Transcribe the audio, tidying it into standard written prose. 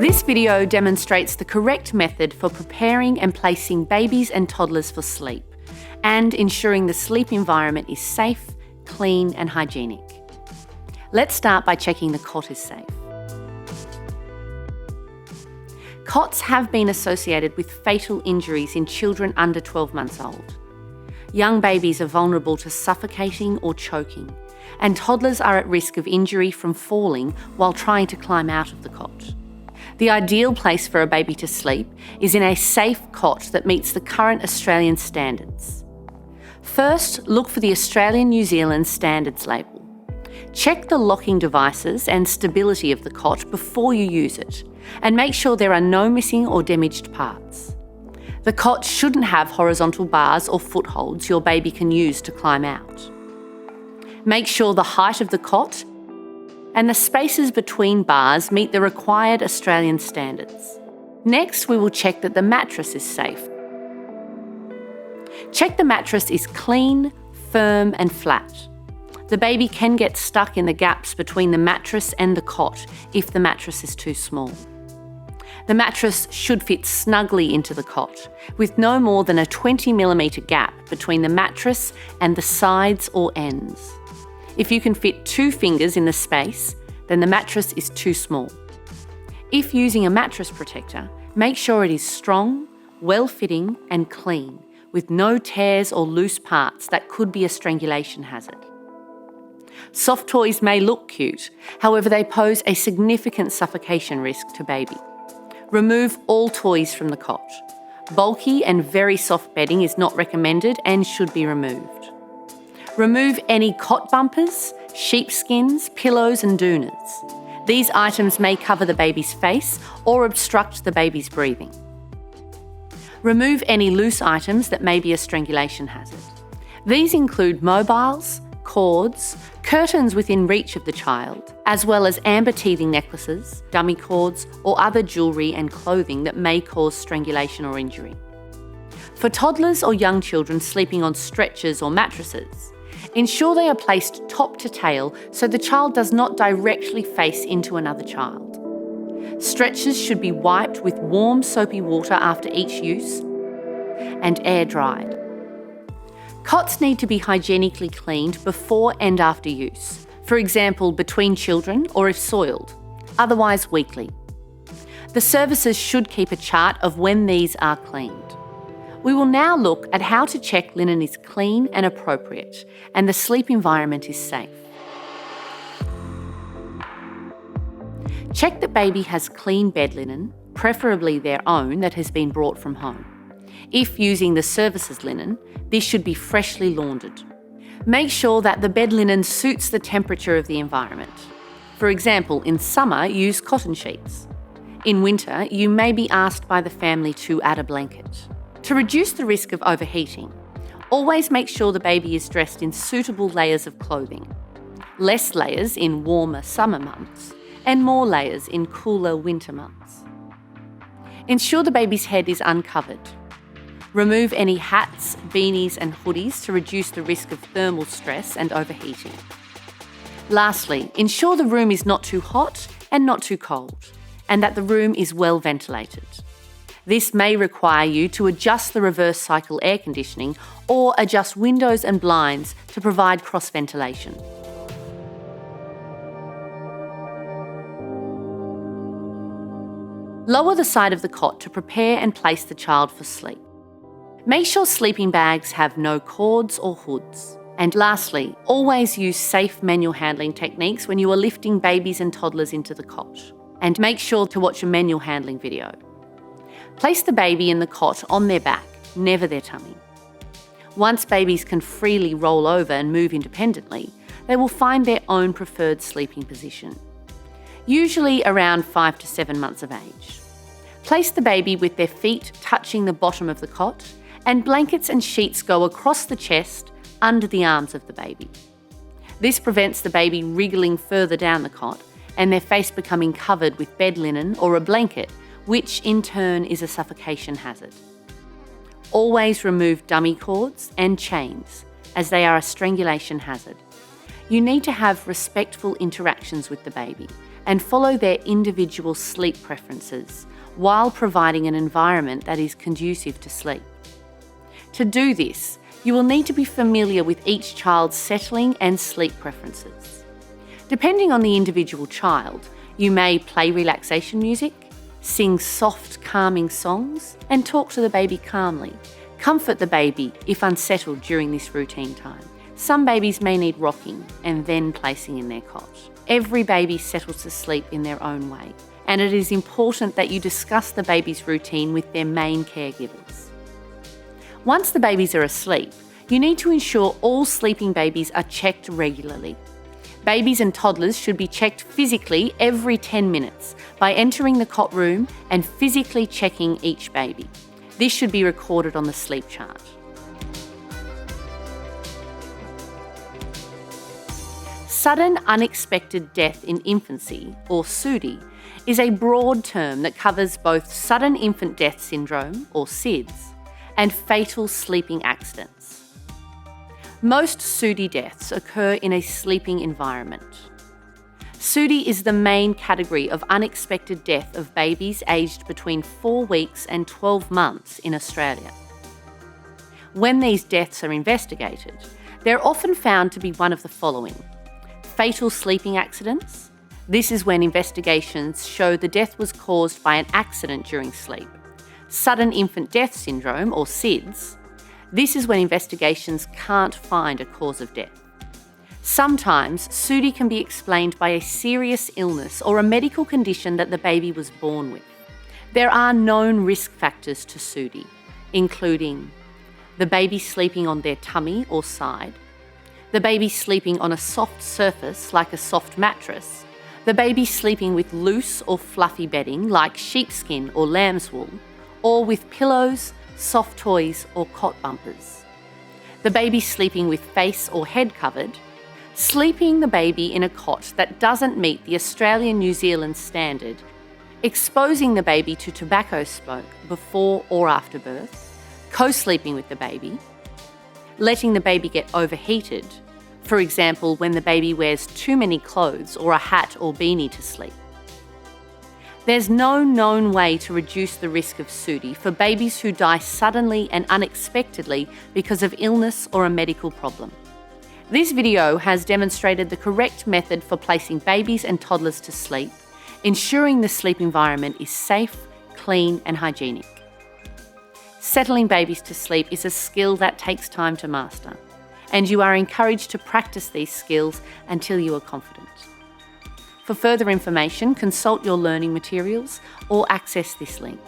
This video demonstrates the correct method for preparing and placing babies and toddlers for sleep and ensuring the sleep environment is safe, clean and hygienic. Let's start by checking the cot is safe. Cots have been associated with fatal injuries in children under 12 months old. Young babies are vulnerable to suffocating or choking, and toddlers are at risk of injury from falling while trying to climb out of the cot. The ideal place for a baby to sleep is in a safe cot that meets the current Australian standards. First, look for the Australian-New Zealand Standards label. Check the locking devices and stability of the cot before you use it, and make sure there are no missing or damaged parts. The cot shouldn't have horizontal bars or footholds your baby can use to climb out. Make sure the height of the cot and the spaces between bars meet the required Australian standards. Next, we will check that the mattress is safe. Check the mattress is clean, firm and flat. The baby can get stuck in the gaps between the mattress and the cot if the mattress is too small. The mattress should fit snugly into the cot, with no more than a 20mm gap between the mattress and the sides or ends. If you can fit 2 fingers in the space, then the mattress is too small. If using a mattress protector, make sure it is strong, well-fitting and clean, with no tears or loose parts that could be a strangulation hazard. Soft toys may look cute, however they pose a significant suffocation risk to baby. Remove all toys from the cot. Bulky and very soft bedding is not recommended and should be removed. Remove any cot bumpers, sheepskins, pillows and doonas. These items may cover the baby's face or obstruct the baby's breathing. Remove any loose items that may be a strangulation hazard. These include mobiles, cords, curtains within reach of the child, as well as amber teething necklaces, dummy cords or other jewellery and clothing that may cause strangulation or injury. For toddlers or young children sleeping on stretchers or mattresses, ensure they are placed top to tail so the child does not directly face into another child. Stretchers should be wiped with warm soapy water after each use and air dried. Cots need to be hygienically cleaned before and after use, for example between children or if soiled, otherwise weekly. The services should keep a chart of when these are cleaned. We will now look at how to check linen is clean and appropriate and the sleep environment is safe. Check that baby has clean bed linen, preferably their own that has been brought from home. If using the services linen, this should be freshly laundered. Make sure that the bed linen suits the temperature of the environment. For example, in summer, use cotton sheets. In winter, you may be asked by the family to add a blanket. To reduce the risk of overheating, always make sure the baby is dressed in suitable layers of clothing. Less layers in warmer summer months and more layers in cooler winter months. Ensure the baby's head is uncovered. Remove any hats, beanies and hoodies to reduce the risk of thermal stress and overheating. Lastly, ensure the room is not too hot and not too cold, and that the room is well ventilated. This may require you to adjust the reverse cycle air conditioning or adjust windows and blinds to provide cross ventilation. Lower the side of the cot to prepare and place the child for sleep. Make sure sleeping bags have no cords or hoods. And lastly, always use safe manual handling techniques when you are lifting babies and toddlers into the cot. And make sure to watch a manual handling video. Place the baby in the cot on their back, never their tummy. Once babies can freely roll over and move independently, they will find their own preferred sleeping position, usually around 5 to 7 months of age. Place the baby with their feet touching the bottom of the cot, and blankets and sheets go across the chest under the arms of the baby. This prevents the baby wriggling further down the cot and their face becoming covered with bed linen or a blanket, which in turn is a suffocation hazard. Always remove dummy cords and chains, as they are a strangulation hazard. You need to have respectful interactions with the baby and follow their individual sleep preferences while providing an environment that is conducive to sleep. To do this, you will need to be familiar with each child's settling and sleep preferences. Depending on the individual child, you may play relaxation music, sing soft, calming songs, and talk to the baby calmly. Comfort the baby if unsettled during this routine time. Some babies may need rocking and then placing in their cot. Every baby settles to sleep in their own way, and it is important that you discuss the baby's routine with their main caregivers. Once the babies are asleep, you need to ensure all sleeping babies are checked regularly. Babies and toddlers should be checked physically every 10 minutes by entering the cot room and physically checking each baby. This should be recorded on the sleep chart. Sudden unexpected death in infancy, or SUDI, is a broad term that covers both sudden infant death syndrome, or SIDS, and fatal sleeping accidents. Most SUDI deaths occur in a sleeping environment. SUDI is the main category of unexpected death of babies aged between 4 weeks and 12 months in Australia. When these deaths are investigated, they're often found to be one of the following: fatal sleeping accidents. This is when investigations show the death was caused by an accident during sleep. Sudden infant death syndrome, or SIDS. This is when investigations can't find a cause of death. Sometimes SUDI can be explained by a serious illness or a medical condition that the baby was born with. There are known risk factors to SUDI, including the baby sleeping on their tummy or side, the baby sleeping on a soft surface like a soft mattress, the baby sleeping with loose or fluffy bedding like sheepskin or lamb's wool, or with pillows, soft toys or cot bumpers, the baby sleeping with face or head covered, sleeping the baby in a cot that doesn't meet the Australian-New Zealand standard, exposing the baby to tobacco smoke before or after birth, co-sleeping with the baby, letting the baby get overheated, for example when the baby wears too many clothes or a hat or beanie to sleep. There's no known way to reduce the risk of SUDI for babies who die suddenly and unexpectedly because of illness or a medical problem. This video has demonstrated the correct method for placing babies and toddlers to sleep, ensuring the sleep environment is safe, clean and hygienic. Settling babies to sleep is a skill that takes time to master, and you are encouraged to practice these skills until you are confident. For further information, consult your learning materials or access this link.